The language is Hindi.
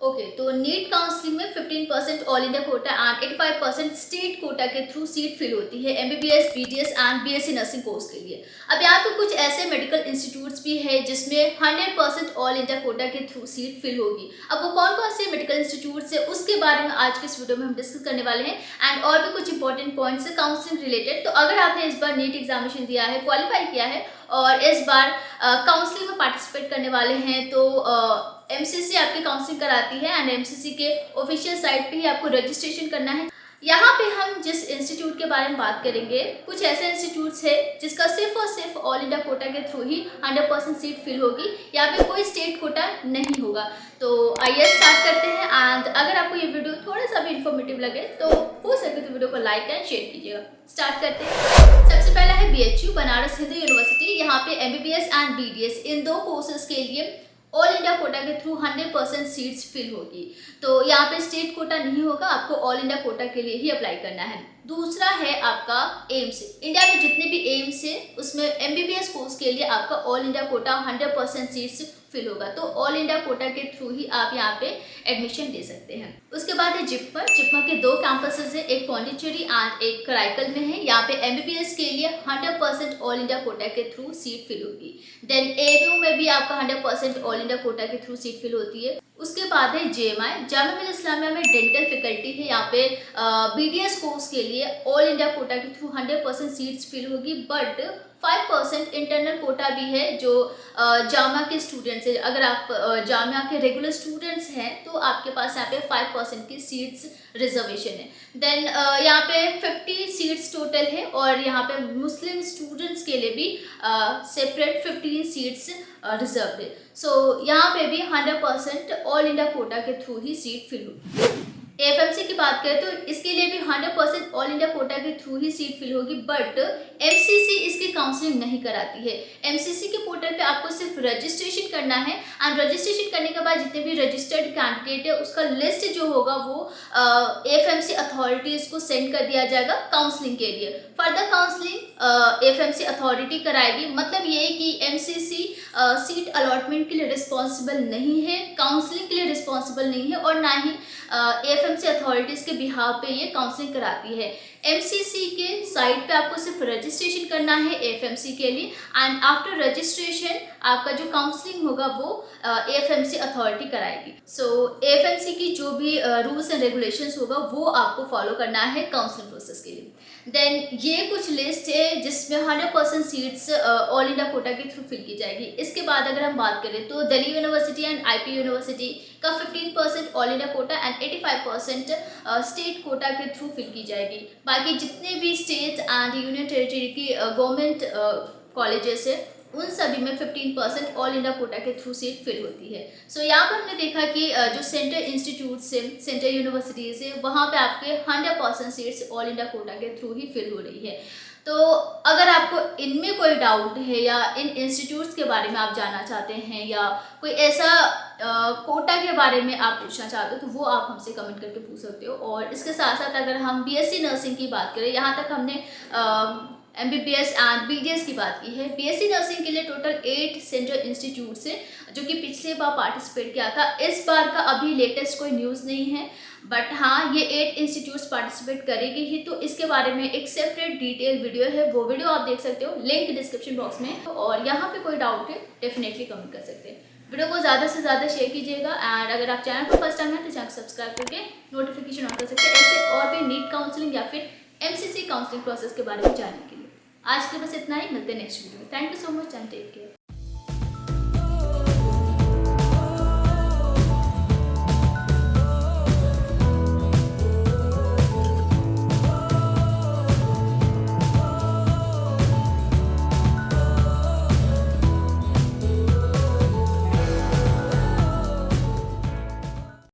ओके, तो नीट काउंसलिंग में 15% all India Kota and 85% state quota के थ्रू सीट फिल होती है MBBS, BDS and BSc nursing course के लिए। अब यहाँ पे कुछ ऐसे मेडिकल इंस्टीट्यूट्स भी है जिसमें 100% ऑल इंडिया कोटा के थ्रू सीट फिल होगी। अब वो कौन कौन से मेडिकल इंस्टीट्यूट्स है उसके बारे में आज के इस वीडियो में हम डिस्कस करने वाले हैं एंड और भी कुछ इंपॉर्टेंट पॉइंट्स है काउंसलिंग रिलेटेड। तो अगर आपने इस बार नीट एग्जामिनेशन दिया है, क्वालिफाई किया है और इस बार काउंसलिंग में पार्टिसिपेट करने वाले हैं तो एमसीसी आपकी काउंसलिंग कराती है एंड एमसीसी के ऑफिशियल साइट पे ही आपको रजिस्ट्रेशन करना है। यहाँ पे हम जिस इंस्टीट्यूट के बारे में बात करेंगे, कुछ ऐसे इंस्टीट्यूट्स है जिसका सिर्फ और सिर्फ ऑल इंडिया कोटा के थ्रू ही 100% सीट फिल होगी। यहाँ पे कोई स्टेट कोटा नहीं होगा। तो आइए स्टार्ट करते हैं एंड अगर आपको ये वीडियो थोड़ा सा भी इंफॉर्मेटिव लगे तो हो सके तो वीडियो को लाइक एंड शेयर कीजिएगा। स्टार्ट करते हैं। सबसे पहला है बीएचयू बनारस हिंदू यूनिवर्सिटी। यहाँ पे एमबीबीएस एंड बीडीएस इन दो कोर्सेज के लिए ऑल इंडिया कोटा के थ्रू 100% सीट्स फिल होगी। तो यहाँ पे स्टेट कोटा नहीं होगा, आपको ऑल इंडिया कोटा के लिए ही अप्लाई करना है। दूसरा है आपका एम्स। इंडिया में जितने भी एम्स है उसमें एमबीबीएस कोर्स के लिए आपका all India quota 100% seats fill होगा। तो ऑल इंडिया कोटा के थ्रू ही आप यहाँ पे एडमिशन ले सकते हैं। उसके बाद है जिप्मर। जिप्मर के दो कैंपसेस है, एक पौंडीचेरी एंड एक कराईकल में है। यहाँ पे एमबीबीएस के लिए 100% ऑल इंडिया कोटा के थ्रू सीट फिल होगी। देन एयू में भी आपका 100% ऑल इंडिया कोटा के थ्रू सीट फिल होती है। उसके बाद है जेएमआई। जामिया मिल्लिया इस्लामिया में डेंटल फैकल्टी है। यहाँ पे बीडीएस कोर्स के लिए ऑल इंडिया कोटा के थ्रू 100% सीट्स फिल होगी, बट 5% इंटरनल कोटा भी है जो जामिया के स्टूडेंट्स है। अगर आप जामिया के रेगुलर स्टूडेंट्स हैं तो आपके पास यहाँ पे 5% की सीट्स रिजर्वेशन है। देन यहाँ पे 50 सीट्स टोटल है और यहाँ पे मुस्लिम स्टूडेंट्स के लिए भी सेपरेट 15 सीट्स रिजर्व है। सो यहाँ पे भी 100% ऑल इंडिया कोटा के थ्रू ही सीट फिल होगी। एफएमसी की बात करें तो इसके लिए भी 100% ऑल इंडिया कोटा के थ्रू ही सीट फिल होगी, बट एमसीसी इसकी काउंसलिंग नहीं कराती है। एमसीसी के पोर्टल पे आपको सिर्फ रजिस्ट्रेशन करना है एंड रजिस्ट्रेशन करने के बाद जितने भी रजिस्टर्ड कैंडिडेट है उसका लिस्ट जो होगा वो एफएमसी अथॉरिटीज को सेंड कर दिया जाएगा काउंसलिंग के लिए। फर्दर काउंसलिंग एफएमसी अथॉरिटी कराएगी। मतलब ये है कि एमसीसी सीट अलॉटमेंट के लिए रिस्पॉन्सिबल नहीं है, काउंसलिंग के लिए रिस्पॉन्सिबल नहीं है और ना ही एफएमसी अथॉरिटीज़ के बिहाव पे ये काउंसलिंग कराती है। एमसीसी के साइट पे आपको सिर्फ रजिस्ट्रेशन करना है एफएमसी के लिए एंड आफ्टर रजिस्ट्रेशन आपका जो काउंसलिंग होगा वो एफएमसी अथॉरिटी कराएगी। सो एफएमसी की जो भी रूल्स एंड रेगुलेशंस होगा वो आपको फॉलो करना है काउंसलिंग प्रोसेस के लिए। देन ये कुछ लिस्ट है जिसमें 100% सीट्स ऑल इंडिया कोटा के थ्रू फिल की जाएगी। इसके बाद अगर हम बात करें तो Delhi university and IP university का 15% all India Kota and 85% state quota के थ्रू फिल की जाएगी। बाकी जितने भी स्टेट एंड यूनियन टेरिटरी की गवर्नमेंट कॉलेजेस है उन सभी में 15% ऑल इंडिया कोटा के थ्रू सीट फिल होती है। सो यहाँ पर हमने देखा कि जो सेंटर इंस्टीट्यूट्स है, सेंटर यूनिवर्सिटीज़ है, वहाँ पे आपके 100% सीट्स ऑल इंडिया कोटा के थ्रू ही फिल हो रही है। तो अगर आपको इनमें कोई डाउट है या इन इंस्टीट्यूट्स के बारे में आप जानना चाहते हैं या कोई ऐसा कोटा के बारे में आप पूछना चाहते हो तो वो आप हमसे कमेंट करके पूछ सकते हो। और इसके साथ साथ अगर हम बीएससी नर्सिंग की बात करें, यहाँ तक हमने एमबीबीएस एंड बीडीएस की बात की है। बीएससी नर्सिंग के लिए टोटल 8 सेंट्रल इंस्टीट्यूट से जो कि पिछले बार पार्टिसिपेट किया था। इस बार का अभी लेटेस्ट कोई न्यूज़ नहीं है, बट हाँ ये 8 इंस्टीट्यूट्स पार्टिसिपेट करेगी ही। तो इसके बारे में एक सेपरेट डिटेल वीडियो है, वो वीडियो आप देख सकते हो, लिंक डिस्क्रिप्शन बॉक्स में। और यहाँ पे कोई डाउट है डेफिनेटली कमेंट कर सकते हैं। वीडियो को ज़्यादा से ज़्यादा शेयर कीजिएगा एंड अगर आप चैनल पर फर्स्ट टाइम है तो चैनल सब्सक्राइब करके नोटिफिकेशन ऑन कर सकते हैं ऐसे और भी नीट काउंसलिंग या फिर एमसीसी काउंसलिंग प्रोसेस के बारे में जानने के लिए। आज के बस इतना ही, मिलते हैं नेक्स्ट वीडियो में। Thank you so much and take care.